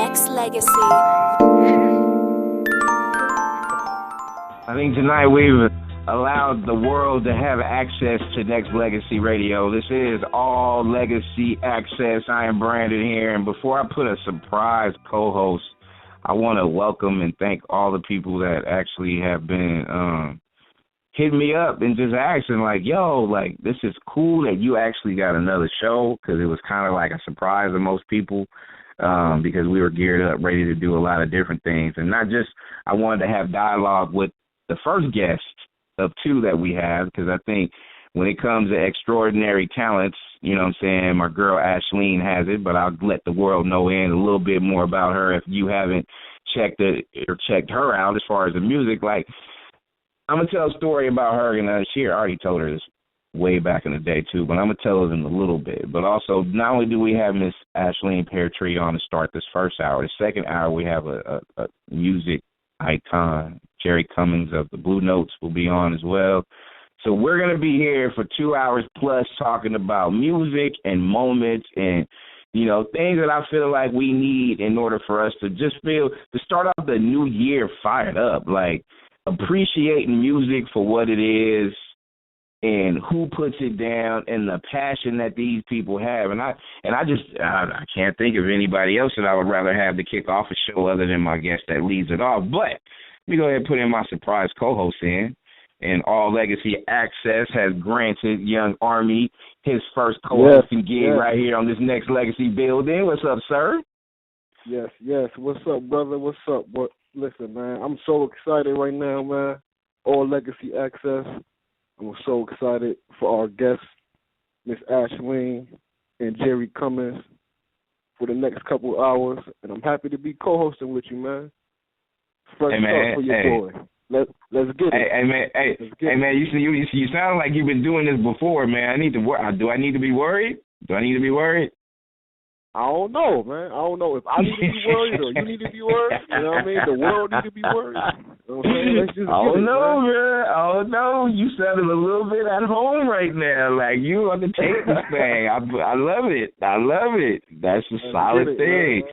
Nexxlegacy. I think tonight we've allowed the world to have access to Nexxlegacy Radio. This is All Legacy Access. I am Brandon here, and before I put a surprise co-host, I want to welcome and thank all the people that actually have been hitting me up and just asking, like, yo, like, this is cool that you actually got another show, because it was kind of like a surprise to most people, because we were geared up, ready to do a lot of different things. And not just, I wanted to have dialogue with the first guest of two that we have, because I think when it comes to extraordinary talents, you know what I'm saying, my girl Ashling has it, but I'll let the world know in a little bit more about her if you haven't checked it or checked her out as far as the music. Like, I'm going to tell a story about her, and she already told her this way back in the day, too, but I'm going to tell it in a little bit. But also, not only do we have Miss Ashling Peartree on to start this first hour, the second hour we have a music icon, Jerry Cummings of the Blue Notes will be on as well. So we're going to be here for 2 hours plus talking about music and moments and, you know, things that I feel like we need in order for us to just to start off the new year fired up, like, appreciating music for what it is and who puts it down and the passion that these people have. And I can't think of anybody else that I would rather have to kick off a show other than my guest that leads it off. But let me go ahead and put in my surprise co-host in. And All Legacy Access has granted Young Army his first co-hosting gig right here on this Nexxlegacy building. What's up, sir? Yes. What's up, brother? What's up? Listen, man, I'm so excited right now, man. All Legacy Access. I'm so excited for our guests, Miss Ashling and Jerry Cummings, for the next couple hours. And I'm happy to be co-hosting with you, man. Fresh start for your boy. Let's get it. Hey, man, you sound like you've been doing this before, man. Do I need to be worried? I don't know, man. I don't know if I need to be worried or you need to be worried. You know what I mean? The world need to be worried. You know what I'm saying? Let's just get it, man. I don't know. You sounded a little bit at home right now, like you on the tape this thing. I love it. That's a solid thing. Man.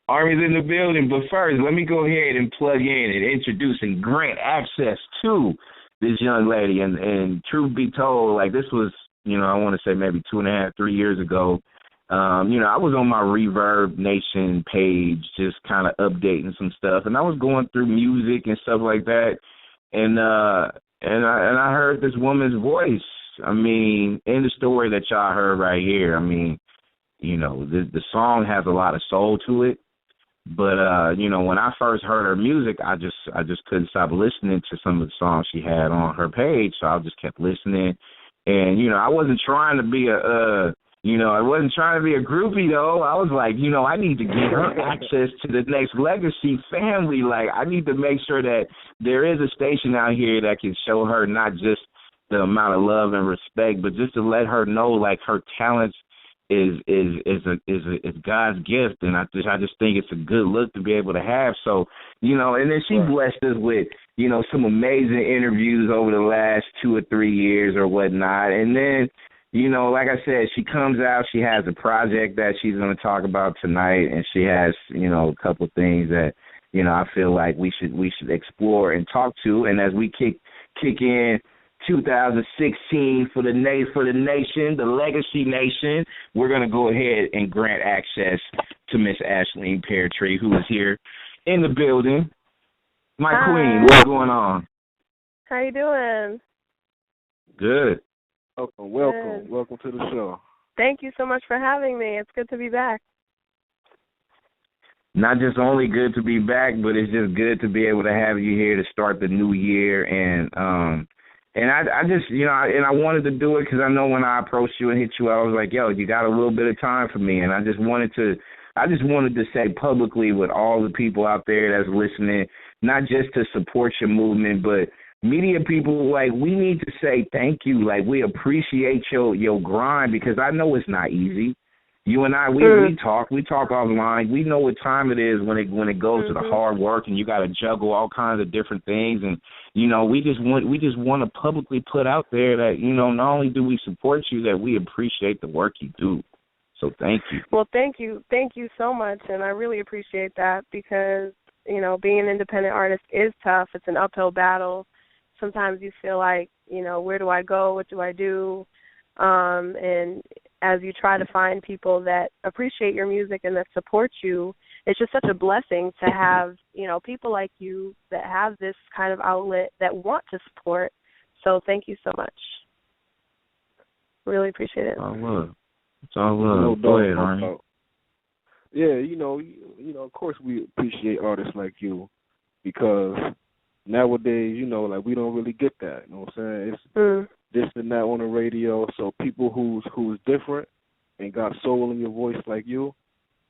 Army's in the building, but first, let me go ahead and plug in and introduce and grant access to this young lady. And truth be told, like, this was, you know, I want to say maybe 2.5, 3 years ago. You know, I was on my Reverb Nation page just kind of updating some stuff, and I was going through music and stuff like that, and I heard this woman's voice. I mean, in the story that y'all heard right here, I mean, you know, the song has a lot of soul to it, but you know, when I first heard her music, I just couldn't stop listening to some of the songs she had on her page, so I just kept listening, and you know, I wasn't trying to be I wasn't trying to be a groupie, though. I was like, you know, I need to get her access to the Nexxlegacy family. Like, I need to make sure that there is a station out here that can show her not just the amount of love and respect, but just to let her know, like, her talents is God's gift, and I just think it's a good look to be able to have. So, you know, and then she blessed us with, you know, some amazing interviews over the last 2 or 3 years or whatnot, and then, you know, like I said, she comes out, she has a project that she's going to talk about tonight, and she has, you know, a couple things that, you know, I feel like we should explore and talk to. And as we kick in 2016 for the nation, the Legacy Nation, we're going to go ahead and grant access to Miss Ashling Peartree, who is here in the building. My Hi. queen, what's going on? How you doing? Good. Welcome to the show. Thank you so much for having me. It's good to be back. Not just only good to be back, but it's just good to be able to have you here to start the new year. And I just, you know, and I wanted to do it because I know when I approached you and hit you, I was like, yo, you got a little bit of time for me. And I just wanted to say publicly with all the people out there that's listening, not just to support your movement, but media people, like, we need to say thank you. Like, we appreciate your grind, because I know it's not easy. You and I, we talk offline. We know what time it is when it goes to the hard work, and you got to juggle all kinds of different things. And you know, we just want to publicly put out there that, you know, not only do we support you, that we appreciate the work you do. So thank you. Well, thank you so much, and I really appreciate that because being an independent artist is tough. It's an uphill battle. Sometimes you feel like, where do I go? What do I do? And as you try to find people that appreciate your music and that support you, it's just such a blessing to have, people like you that have this kind of outlet that want to support. So thank you so much. Really appreciate it. It's all love. It's all love. No Go ahead, doubt. Arnie. Yeah, of course we appreciate artists like you because nowadays, like we don't really get that. You know what I'm saying? It's this and that on the radio. So people who's different and got soul in your voice like you,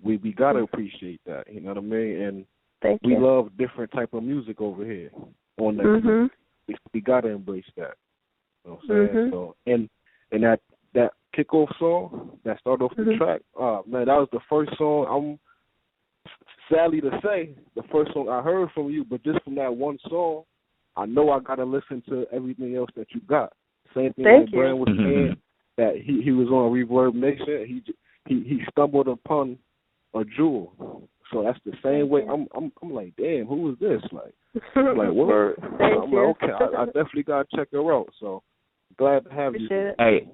we gotta appreciate that. You know what I mean? And Thank we you. love different type of music over here on that. We gotta embrace that. You know what I'm saying? So and that kickoff song that started off the track, man, that was the first song. I'm sadly to say the first song I heard from you, but just from that one song, I know I gotta listen to everything else that you got. Same thing like Brandon was saying that he was on Reverb Nation. He stumbled upon a jewel. So that's the same way. I'm like, damn, who is this? Like, I'm like, word. I'm like, okay, I definitely gotta check her out. So glad to have you. Hey,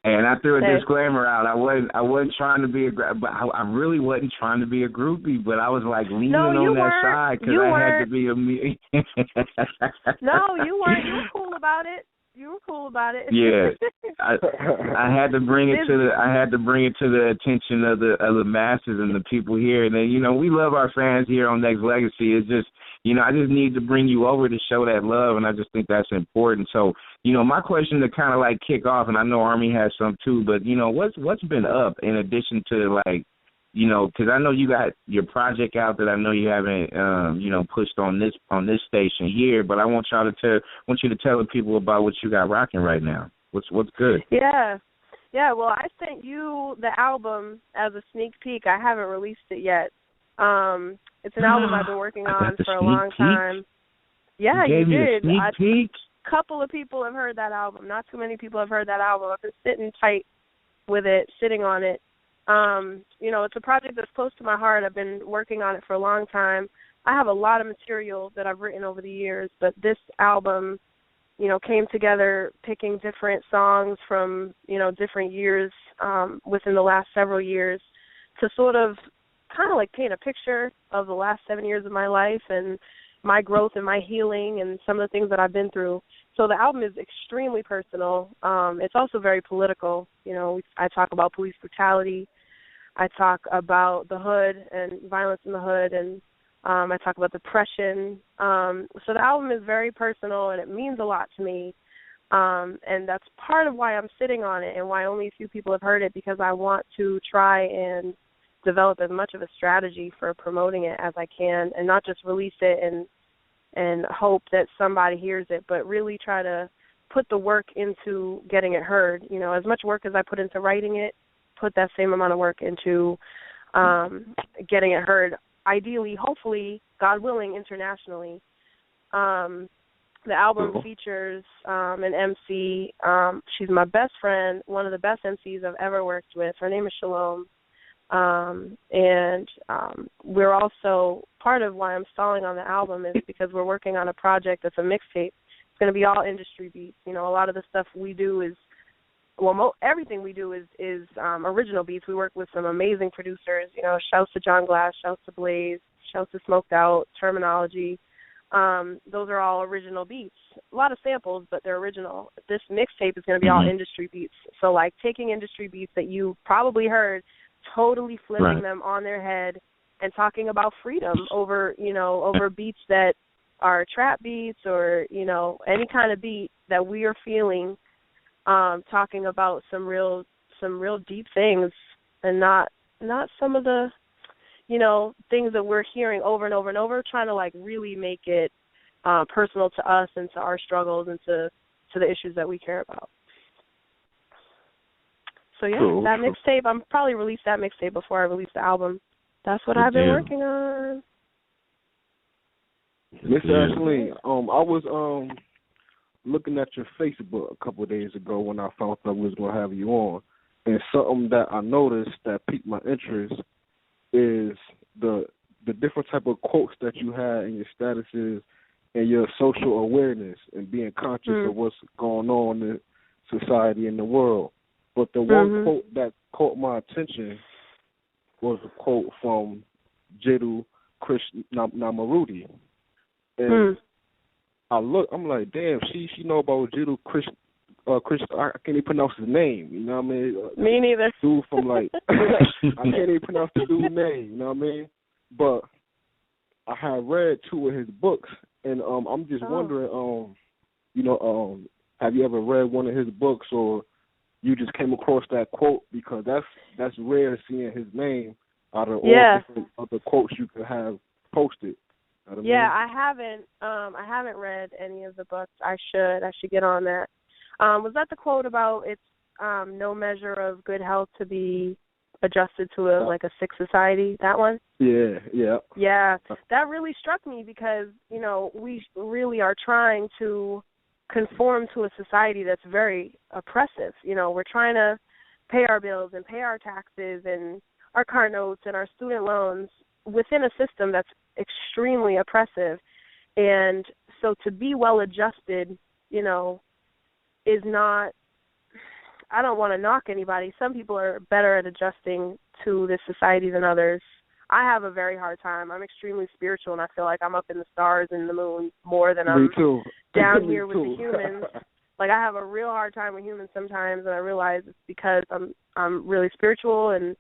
and I threw a disclaimer out. I wasn't trying to be but I really wasn't trying to be a groupie. But I was like leaning on that side because I had to be a me. No, you weren't. You were cool about it. Yeah, I had to bring it to the attention of the masses and the people here. And then we love our fans here on Nexxlegacy. It's just I just need to bring you over to show that love, and I just think that's important. So my question to kind of like kick off, and I know Army has some too, but what's been up in addition to like because I know you got your project out that I know you haven't, pushed on this station here, but I want you to tell the people about what you got rocking right now. What's good? Yeah. Well, I sent you the album as a sneak peek. I haven't released it yet. It's an album I've been working on for a long time. Yeah, you did. Sneak peek? A couple of people have heard that album. Not too many people have heard that album. I've been sitting tight with it, sitting on it. It's a project that's close to my heart. I've been working on it for a long time. I have a lot of material that I've written over the years, but this album, came together picking different songs from, different years within the last several years to sort of kind of like paint a picture of the last 7 years of my life and my growth and my healing and some of the things that I've been through. So the album is extremely personal. It's also very political. I talk about police brutality. I talk about the hood and violence in the hood, and I talk about depression. So the album is very personal, and it means a lot to me. And that's part of why I'm sitting on it and why only a few people have heard it, because I want to try and develop as much of a strategy for promoting it as I can, and not just release it and hope that somebody hears it, but really try to put the work into getting it heard. As much work as I put into writing it, put that same amount of work into getting it heard, ideally, hopefully, God willing, internationally. The album features an MC. She's my best friend, one of the best MCs I've ever worked with. Her name is Shalom. And we're also, part of why I'm stalling on the album is because we're working on a project that's a mixtape. It's going to be all industry beats. A lot of the stuff we do is, everything we do is original beats. We work with some amazing producers. Shouts to John Glass, shouts to Blaze, shouts to Smoked Out, Terminology. Those are all original beats. A lot of samples, but they're original. This mixtape is going to be all industry beats. So, like, taking industry beats that you probably heard, totally flipping them on their head and talking about freedom over beats that are trap beats or, any kind of beat that we are feeling, talking about some real deep things and not some of the, things that we're hearing over and over and over, trying to like really make it personal to us and to our struggles and to the issues that we care about. So, cool. That mixtape, I'm probably release that mixtape before I release the album. That's what I've been working on. Miss Ashling, I was looking at your Facebook a couple of days ago when I found out we was going to have you on, And something that I noticed that piqued my interest is the different type of quotes that you had in your statuses and your social awareness and being conscious of what's going on in society and the world. But the one quote that caught my attention was a quote from Jiddu Krishnamurti. And I'm like, damn, she know about Jiddu Krishnamurti. I can't even pronounce his name, you know what I mean? Me neither. Dude from like, I can't even pronounce the dude's name, you know what I mean? But I had read 2 of his books, and I'm just wondering, have you ever read one of his books, or you just came across that quote? Because that's rare seeing his name out of all different other quotes you could have posted. You know what I mean? I haven't read any of the books. I should get on that. Was that the quote about it's no measure of good health to be adjusted to a sick society? That one? Yeah. Yeah, that really struck me because, we really are trying to conform to a society that's very oppressive. We're trying to pay our bills and pay our taxes and our car notes and our student loans within a system that's extremely oppressive. And so to be well adjusted, is not, I don't want to knock anybody. Some people are better at adjusting to this society than others. I have a very hard time. I'm extremely spiritual, and I feel like I'm up in the stars and the moon more than I'm down here with the humans. Like, I have a real hard time with humans sometimes, and I realize it's because I'm really spiritual and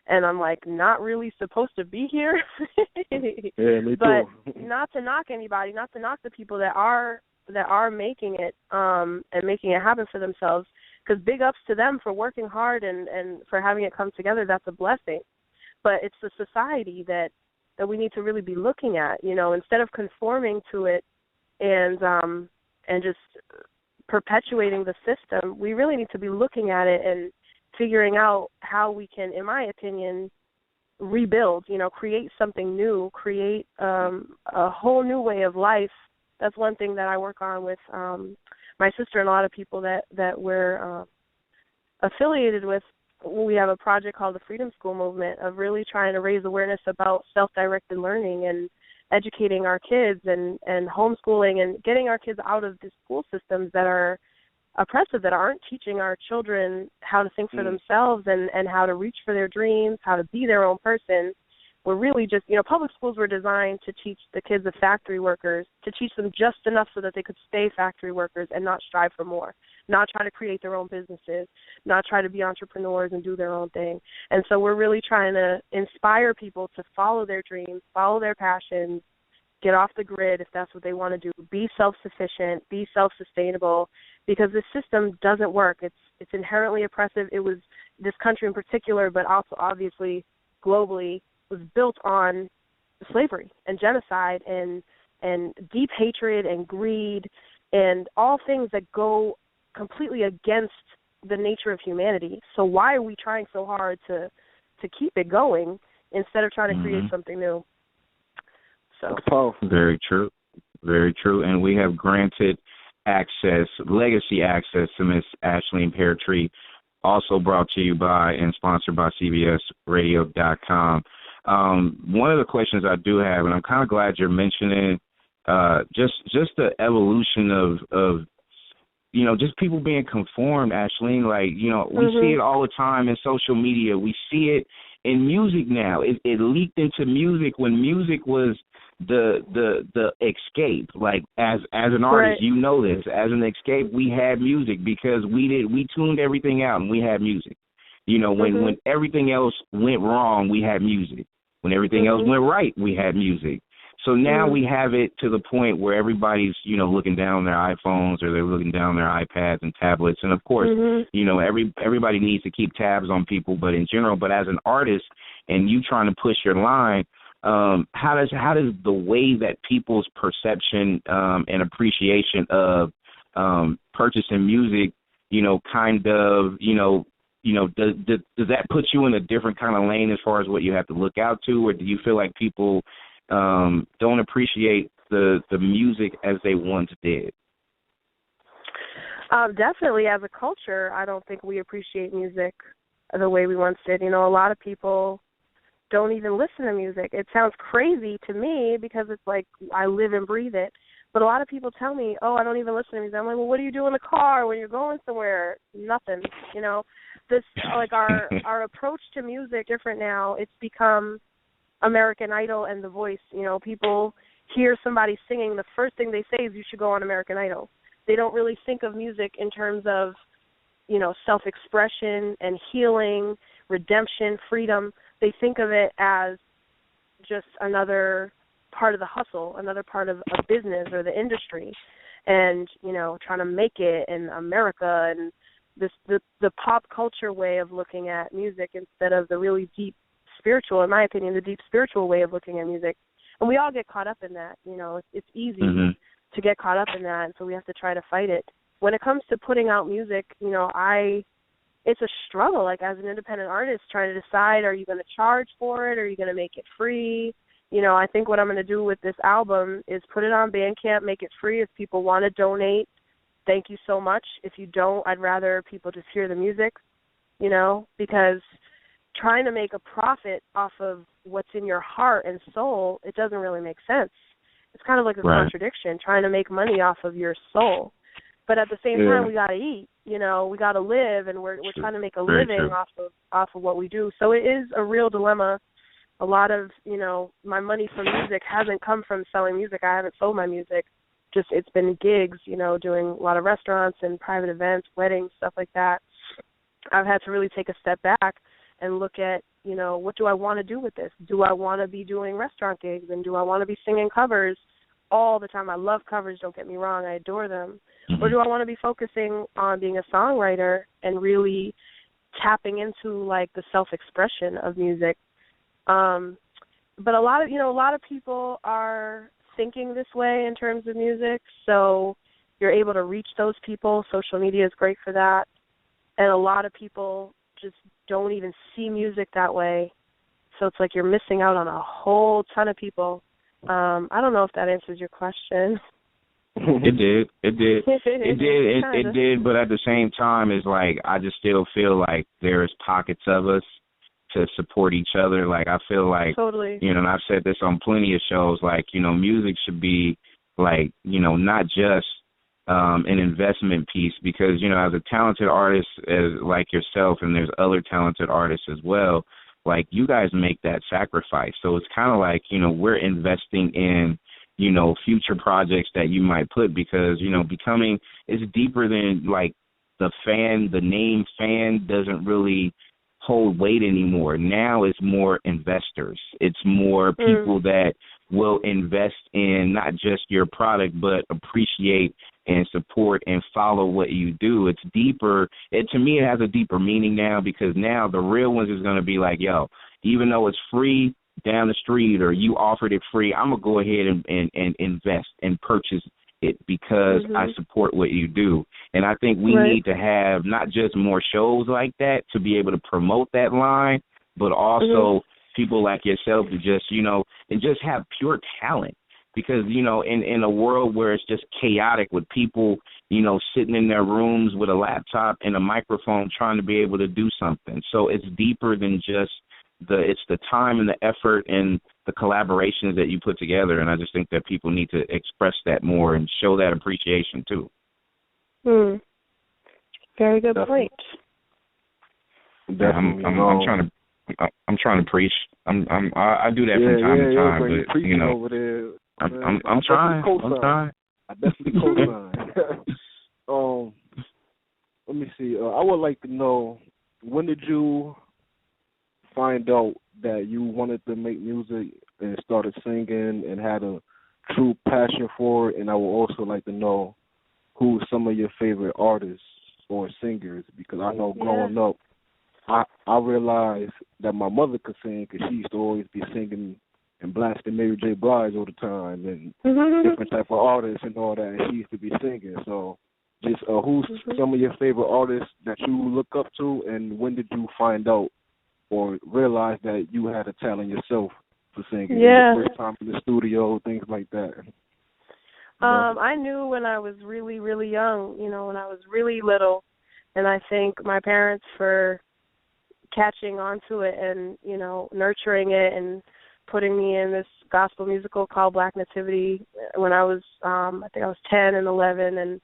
I'm like not really supposed to be here. Yeah, me too. But not to knock anybody, not to knock the people that are making it and making it happen for themselves, because big ups to them for working hard and for having it come together. That's a blessing. But it's the society that we need to really be looking at, instead of conforming to it and just perpetuating the system. We really need to be looking at it and figuring out how we can, in my opinion, rebuild, create something new, create a whole new way of life. That's one thing that I work on with my sister and a lot of people that we're affiliated with. We have a project called the Freedom School Movement of really trying to raise awareness about self-directed learning and educating our kids and homeschooling and getting our kids out of the school systems that are oppressive, that aren't teaching our children how to think for themselves and how to reach for their dreams, how to be their own person. We're really just, public schools were designed to teach the kids of factory workers, to teach them just enough so that they could stay factory workers and not strive for more, not try to create their own businesses, not try to be entrepreneurs and do their own thing. And so we're really trying to inspire people to follow their dreams, follow their passions, get off the grid if that's what they want to do, be self-sufficient, be self-sustainable, because this system doesn't work. It's inherently oppressive. It was, this country in particular, but also obviously globally, was built on slavery and genocide and deep hatred and greed and all things that go completely against the nature of humanity. So why are we trying so hard to keep it going instead of trying to create something new? So very true. Very true. And we have granted access, legacy access to Miss Ashling Peartree, also brought to you by and sponsored by CBSRadio.com. One of the questions I do have, and I'm kind of glad you're mentioning, just the evolution of just people being conformed, Ashling. Like, we see it all the time in social media. We see it in music now. It leaked into music when music was the escape. Like, as an artist, right. This. As an escape, we had music because we tuned everything out and we had music. When everything else went wrong, we had music. When everything else went right, we had music. So now we have it to the point where everybody's, looking down their iPhones or they're looking down their iPads and tablets. And, of course, everybody needs to keep tabs on people, but in general. But as an artist and you trying to push your line, how does the way that people's perception and appreciation of purchasing music, does that put you in a different kind of lane as far as what you have to look out to, or do you feel like people don't appreciate the music as they once did? Definitely, as a culture, I don't think we appreciate music the way we once did. You know, a lot of people don't even listen to music. It sounds crazy to me because it's like I live and breathe it. But a lot of people tell me, oh, I don't even listen to music. I'm like, well, what do you do in the car when you're going somewhere? Nothing, you know. This, like, our approach to music different now. It's become American Idol and The Voice. You know, people hear somebody singing, the first thing they say is you should go on American Idol. They don't really think of music in terms of, you know, self-expression and healing, redemption, freedom. They think of it as just another part of the hustle, another part of a business or the industry, and, you know, trying to make it in America, and the pop culture way of looking at music instead of the really deep spiritual, in my opinion, the deep spiritual way of looking at music. And we all get caught up in that. You know, it's easy to get caught up in that, and so we have to try to fight it. When it comes to putting out music, you know, it's a struggle, like, as an independent artist, trying to decide, are you going to charge for it, or are you going to make it free? You know, I think what I'm going to do with this album is put it on Bandcamp, make it free. If people want to donate, thank you so much. If you don't, I'd rather people just hear the music, you know, because trying to make a profit off of what's in your heart and soul, it doesn't really make sense. It's kind of like a contradiction, trying to make money off of your soul. But at the same time, we got to eat, you know, we got to live, and we're trying to make a living off of what we do. So it is a real dilemma. A lot of, you know, my money from music hasn't come from selling music. I haven't sold my music. Just it's been gigs, you know, doing a lot of restaurants and private events, weddings, stuff like that. I've had to really take a step back and look at, you know, what do I want to do with this? Do I want to be doing restaurant gigs, and do I want to be singing covers all the time? I love covers, don't get me wrong. I adore them. Or do I want to be focusing on being a songwriter and really tapping into, like, the self-expression of music? But a lot of people are thinking this way in terms of music, so you're able to reach those people. Social media is great for that. And a lot of people just don't even see music that way. So it's like you're missing out on a whole ton of people. I don't know if that answers your question. It did. It did, but at the same time, it's like I just still feel like there's pockets of us to support each other. Like, I feel like, you know, and I've said this on plenty of shows, like, you know, music should be, like, you know, not just an investment piece, because, you know, as a talented artist like yourself, and there's other talented artists as well, like, you guys make that sacrifice. So it's kind of like, you know, we're investing in, you know, future projects that you might put, because, you know, becoming is deeper than, like, the name fan doesn't really hold weight anymore. Now it's more investors. It's more people that will invest in not just your product, but appreciate and support and follow what you do. It's deeper. To me, it has a deeper meaning now, because now the real ones is going to be like, yo, even though it's free down the street, or you offered it free, I'm going to go ahead and invest and purchase it, because I support what you do. And I think we need to have not just more shows like that to be able to promote that line, but also people like yourself to just, you know, and just have pure talent. Because, you know, in a world where it's just chaotic with people, you know, sitting in their rooms with a laptop and a microphone trying to be able to do something. So it's deeper than just it's the time and the effort and the collaborations that you put together. And I just think that people need to express that more and show that appreciation too. Very good point. I'm trying to preach. I do that from time to time, but, you know, over there, I'm trying. I definitely co-sign. Let me see. I would like to know, when did you find out that you wanted to make music and started singing and had a true passion for it? And I would also like to know who some of your favorite artists or singers, because I know growing up, I realized that my mother could sing, because she used to always be singing and blasting Mary J. Blige all the time, and different type of artists and all that, and she used to be singing. So just who's some of your favorite artists that you look up to, and when did you find out or realize that you had a talent yourself for singing? The first time in the studio, things like that. I knew when I was really, really young, when I was really little, and I thank my parents for catching onto it and, nurturing it and putting me in this gospel musical called Black Nativity when I was, I think I was 10 and 11, and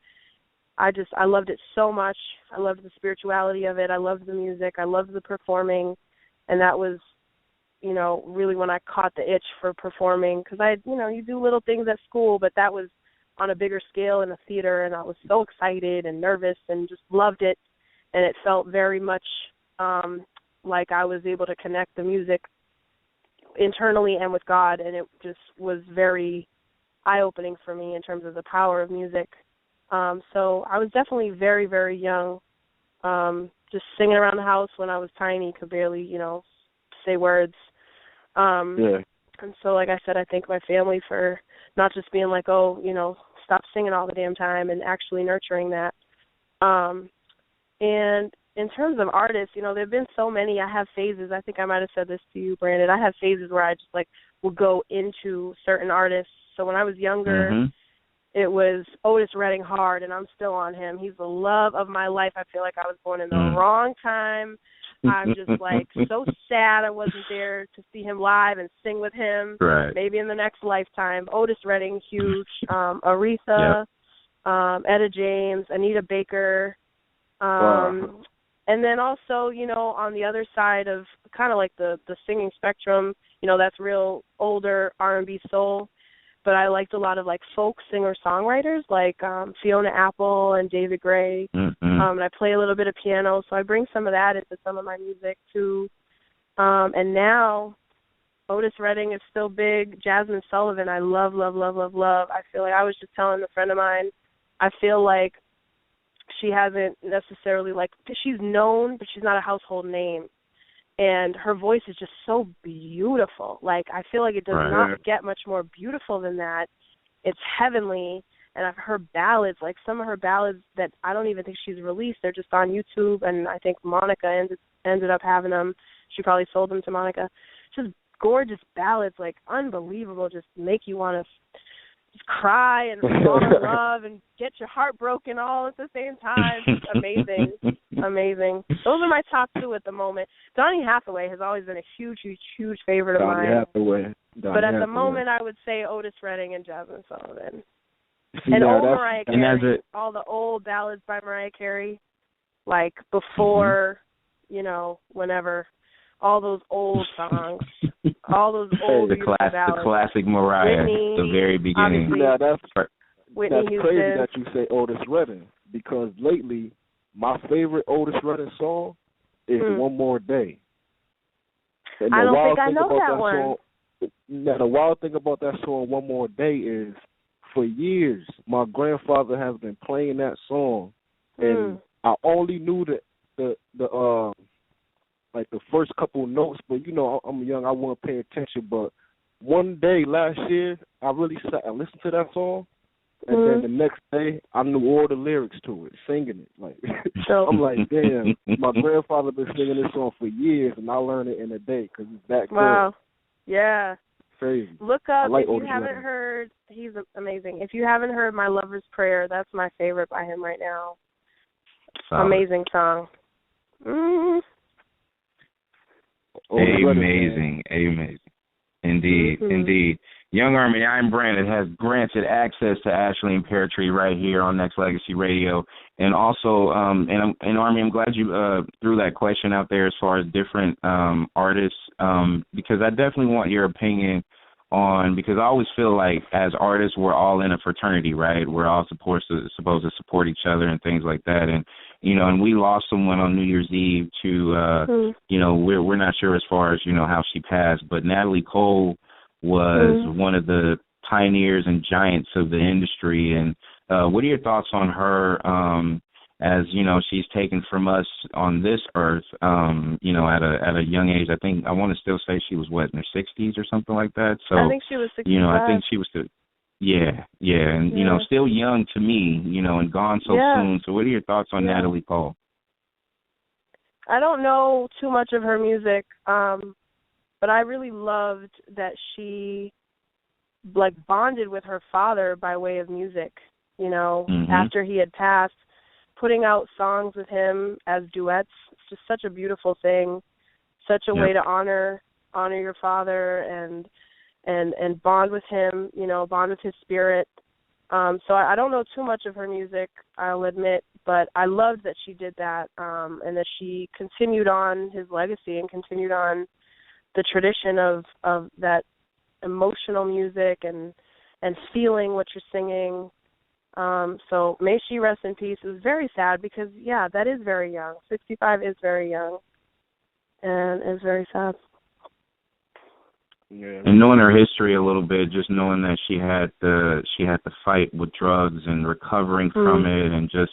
I loved it so much. I loved the spirituality of it. I loved the music. I loved the performing, and that was, really when I caught the itch for performing, because you do little things at school, but that was on a bigger scale in a theater, and I was so excited and nervous and just loved it, and it felt very much like I was able to connect the music internally and with God, and it just was very eye-opening for me in terms of the power of music. So I was definitely very, very young, just singing around the house when I was tiny, could barely, say words. Yeah. And so, like I said, I thank my family for not just being like, stop singing all the damn time, and actually nurturing that. And in terms of artists, there have been so many. I have phases. I think I might have said this to you, Brandon. I have phases where I just, will go into certain artists. So when I was younger, it was Otis Redding hard, and I'm still on him. He's the love of my life. I feel like I was born in the wrong time. I'm just, so sad I wasn't there to see him live and sing with him. Right. Maybe in the next lifetime. Otis Redding, huge. Aretha, Etta James, Anita Baker. Wow. And then also, on the other side of kind of like the singing spectrum, that's real older R&B soul. But I liked a lot of folk singer-songwriters like Fiona Apple and David Gray. And I play a little bit of piano, so I bring some of that into some of my music too. And now Otis Redding is still big. Jasmine Sullivan, I love, love, love, love, love. I feel like I was just telling a friend of mine, I feel like she hasn't necessarily, she's known, but she's not a household name. And her voice is just so beautiful. I feel like it does not get much more beautiful than that. It's heavenly. And I've heard ballads, some of her ballads that I don't even think she's released. They're just on YouTube, and I think Monica ended up having them. She probably sold them to Monica. Just gorgeous ballads, unbelievable, just make you want to just cry and fall in love and get your heart broken all at the same time. Just amazing. Amazing. Those are my top two at the moment. Donny Hathaway has always been a huge, huge, huge favorite of mine. But at the moment, I would say Otis Redding and Jasmine Sullivan. And old Mariah Carey, all the old ballads by Mariah Carey, before, whenever, all those old songs, all those old the classic Mariah, Whitney, the very beginning. Yeah, that's Houston. crazy that you say Otis Redding, because lately my favorite Otis Redding song is One More Day. And I don't think I know that one. Song, now, the wild thing about that song, One More Day, is for years my grandfather has been playing that song, and I only knew the first couple notes, but I'm young, I wasn't paying attention. But one day last year, I really sat and listened to that song, and then the next day, I knew all the lyrics to it, singing it. I'm like, damn, my grandfather been singing this song for years, and I learned it in a day because it's that good. Wow, yeah. Crazy. Look up, if Otis you haven't Redding. heard, he's amazing. If you haven't heard My Lover's Prayer, that's my favorite by him right now. Solid. Amazing song. Amazing. Indeed, indeed. Young Army, I'm Brandon, has granted access to Ashling Peartree right here on Nexxlegacy Radio. And also, and Army, I'm glad you threw that question out there as far as different artists, because I definitely want your opinion on, because I always feel like as artists, we're all in a fraternity, right? We're all supposed to support each other and things like that. And, and we lost someone on New Year's Eve to, we're not sure as far as, how she passed, but Natalie Cole was one of the pioneers and giants of the industry. And what are your thoughts on her as, she's taken from us on this earth, at a young age? I think I want to still say she was, in her 60s or something like that. So I think she was 65. I think she was still, and, still young to me, and gone so soon. So what are your thoughts on Natalie Cole? I don't know too much of her music, but I really loved that she like bonded with her father by way of music, you know, after he had passed, putting out songs with him as duets. It's just such a beautiful thing, such a way to honor your father and bond with him, you know, bond with his spirit. So I don't know too much of her music, I'll admit, but I loved that she did that, and that she continued on his legacy and continued on the tradition of that emotional music and feeling what you're singing. So may she rest in peace. It was very sad because, yeah, that is very young. 65 is very young, and it's very sad. Yeah. And knowing her history a little bit, just knowing that she had to fight with drugs and recovering from it, and just,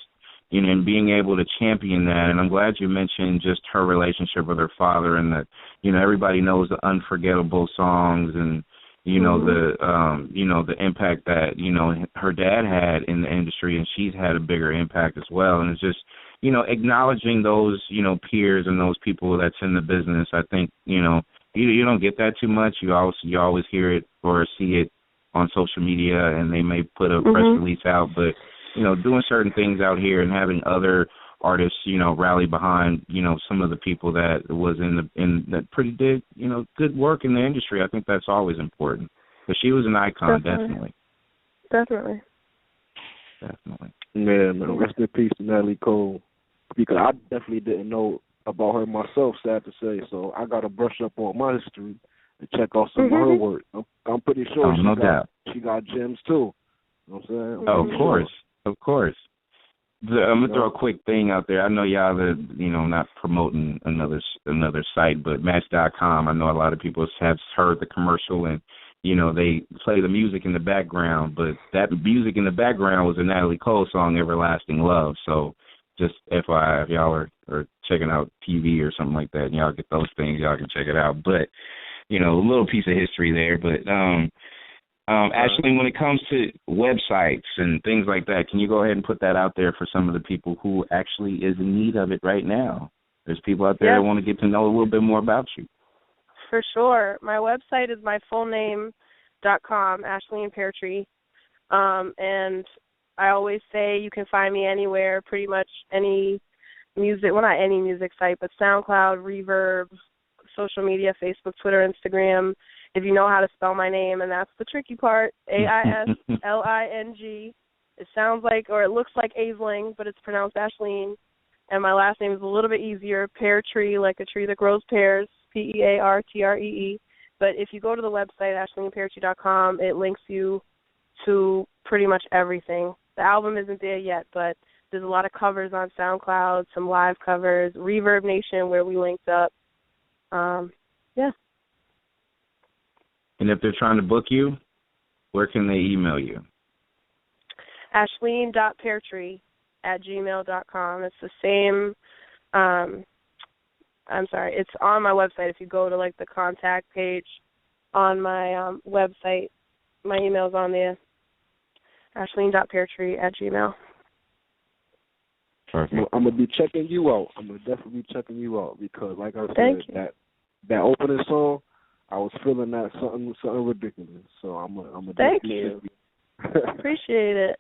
you know, and being able to champion that. And I'm glad you mentioned just her relationship with her father, and that, you know, everybody knows the Unforgettable songs, and you know the impact that, you know, her dad had in the industry, and she's had a bigger impact as well. And it's just, you know, acknowledging those, you know, peers and those people that's in the business. I think, you know, you don't get that too much. You always hear it or see it on social media, and they may put a press release out. But, you know, doing certain things out here and having other artists, you know, rally behind, you know, some of the people that was in that pretty did, you know, good work in the industry. I think that's always important. But she was an icon, definitely. Yeah, man. Rest in peace to Natalie Cole, because I definitely didn't know about her myself, sad to say. So I got to brush up on my history and check out some of her work. I'm pretty sure she got gems too. You know what I'm saying? Of course. I'm gonna throw a quick thing out there. I know y'all are, you know, not promoting another site, but Match.com. I know a lot of people have heard the commercial, and, you know, they play the music in the background, but that music in the background was a Natalie Cole song, "Everlasting Love." So just FYI, if y'all are checking out TV or something like that, and y'all get those things, y'all can check it out. But, you know, a little piece of history there. But Ashling, when it comes to websites and things like that, can you go ahead and put that out there for some of the people who actually is in need of it right now? There's people out there that want to get to know a little bit more about you. For sure. My website is my full name.com, Ashling Peartree. And I always say you can find me anywhere, pretty much any music, well, not any music site, but SoundCloud, Reverb, social media, Facebook, Twitter, Instagram, if you know how to spell my name, and that's the tricky part, Aisling. It sounds like, or it looks like Aisling, but it's pronounced Ashleen. And my last name is a little bit easier, Peartree, like a tree that grows pears, Peartree. But if you go to the website, ashlingpeartree.com, it links you to pretty much everything. The album isn't there yet, but there's a lot of covers on SoundCloud, some live covers, Reverb Nation, where we linked up. And if they're trying to book you, where can they email you? Ashleen.peartree@gmail.com. It's the same. It's on my website. If you go to, like, the contact page on my website, my email's on there. Ashleen.peartree@gmail. Perfect. I'm going to be checking you out. I'm going to definitely be checking you out because, like I said, that opening song, I was feeling that something ridiculous. So I'm a Thank you. Appreciate it.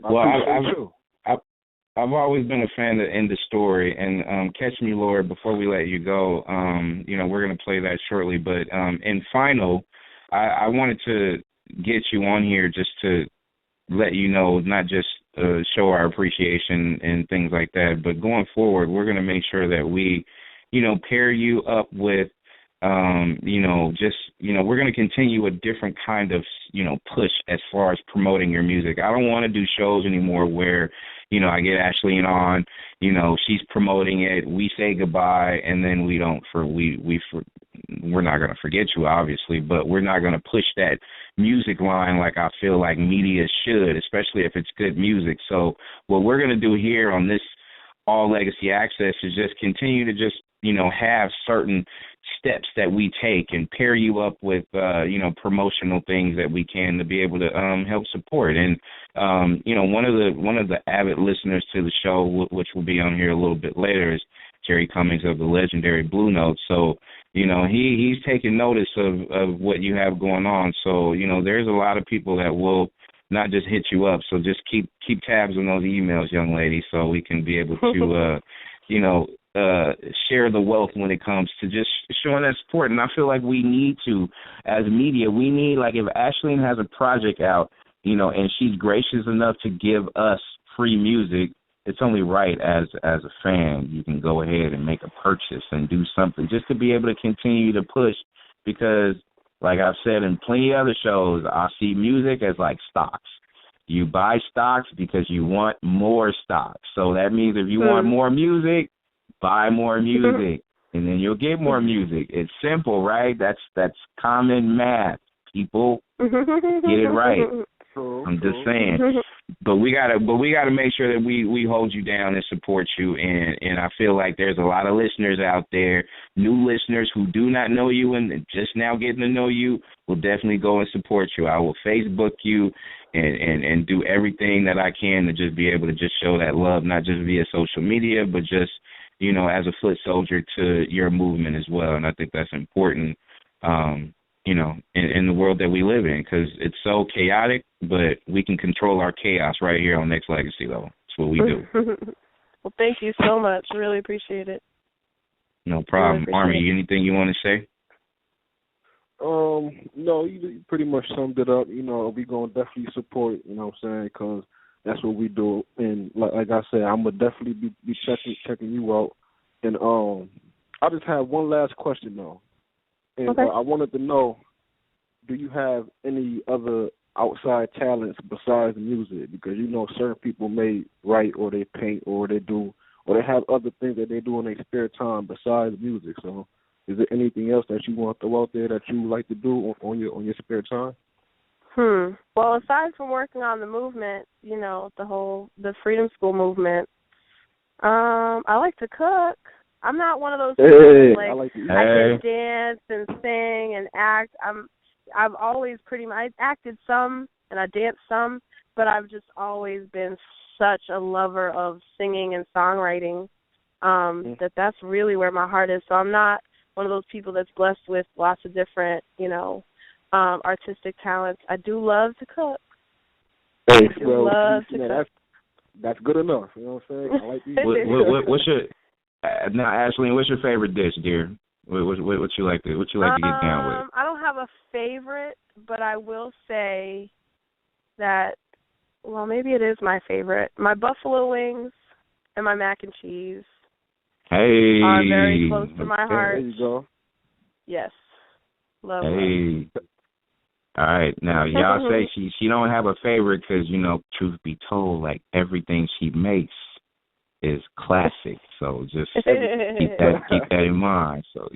Well, I've always been a fan of End of Story, and Catch Me Lord, before we let you go, you know, we're going to play that shortly, but in final, I wanted to get you on here just to let you know, not just show our appreciation and things like that, but going forward, we're going to make sure that we, you know, pair you up with, you know, just, you know, we're going to continue a different kind of, you know, push as far as promoting your music. I don't want to do shows anymore where, you know, I get Ashleen on, you know, she's promoting it, we say goodbye, and then we're not going to forget you, obviously, but we're not going to push that music line like I feel like media should, especially if it's good music. So what we're going to do here on this All Legacy Access is just continue to just, you know, have certain steps that we take and pair you up with, you know, promotional things that we can to be able to help support. And, you know, one of the avid listeners to the show, which will be on here a little bit later, is Jerry Cummings of the legendary Blue Note. So, he's taking notice of what you have going on. So, there's a lot of people that will not just hit you up. So just keep tabs on those emails, young lady, so we can be able to, share the wealth when it comes to just showing that support. And I feel like we need to, as media, like if Ashling has a project out, and she's gracious enough to give us free music, it's only right as a fan, you can go ahead and make a purchase and do something just to be able to continue to push, because like I've said in plenty of other shows, I see music as like stocks. You buy stocks because you want more stocks. So that means if you want more music, buy more music, and then you'll get more music. It's simple, right? That's common math. People get it right. I'm just saying. But we gotta make sure that we hold you down and support you, and I feel like there's a lot of listeners out there, new listeners who do not know you and just now getting to know you, will definitely go and support you. I will Facebook you and do everything that I can to just be able to just show that love, not just via social media, but just as a foot soldier to your movement as well. And I think that's important. In the world that we live in, because it's so chaotic, but we can control our chaos right here on Nexxlegacy, though. That's what we do. Well, thank you so much. Really appreciate it. No problem. Army, anything you want to say? No, you pretty much summed it up. We're going to definitely support, what I'm saying, because that's what we do. And like I said, I'm going to definitely be checking you out. And I just have one last question, though. And okay. I wanted to know, do you have any other outside talents besides music? Because certain people may write or they paint or they have other things that they do in their spare time besides music. So is there anything else that you want to throw out there that you like to do on your spare time? Well, aside from working on the movement, the Freedom School movement, I like to cook. I'm not one of those people I can dance and sing and act. I've always I acted some and I danced some, but I've just always been such a lover of singing and songwriting that's really where my heart is. So I'm not one of those people that's blessed with lots of different, artistic talents. I do love to cook. That's good enough. You know what I'm saying? I like these. What's your now, Ashling, what's your favorite dish, dear? What you like to get down with? I don't have a favorite, but I will say that, well, maybe it is my favorite. My buffalo wings and my mac and cheese are very close to my heart. There you go. Yes. Love it. All right. Now, y'all say she don't have a favorite because, truth be told, like everything she makes is classic, so just keep that in mind. So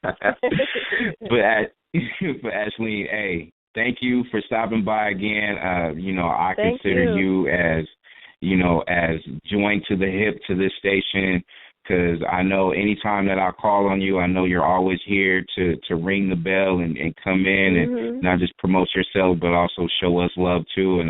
but Ashling, hey, thank you for stopping by again. I consider you as as joined to the hip to this station, because I know anytime that I call on you, I know you're always here to ring the bell and come in and not just promote yourself, but also show us love too.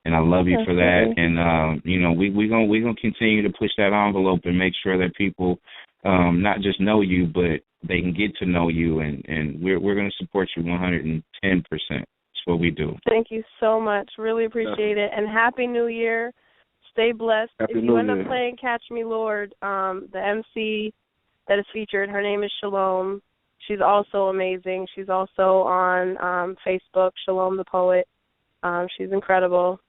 And I love you for that. And we're gonna continue to push that envelope and make sure that people not just know you, but they can get to know you. And we're gonna support you 110%. That's what we do. Thank you so much. Really appreciate it. And Happy New Year. Stay blessed. If you end up playing Catch Me Lord, the MC that is featured, her name is Shalom. She's also amazing. She's also on Facebook, Shalom the Poet. She's incredible.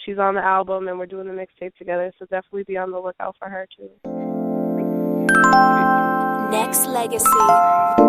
She's on the album, and we're doing the mixtape together, so definitely be on the lookout for her, too. Nexxlegacy.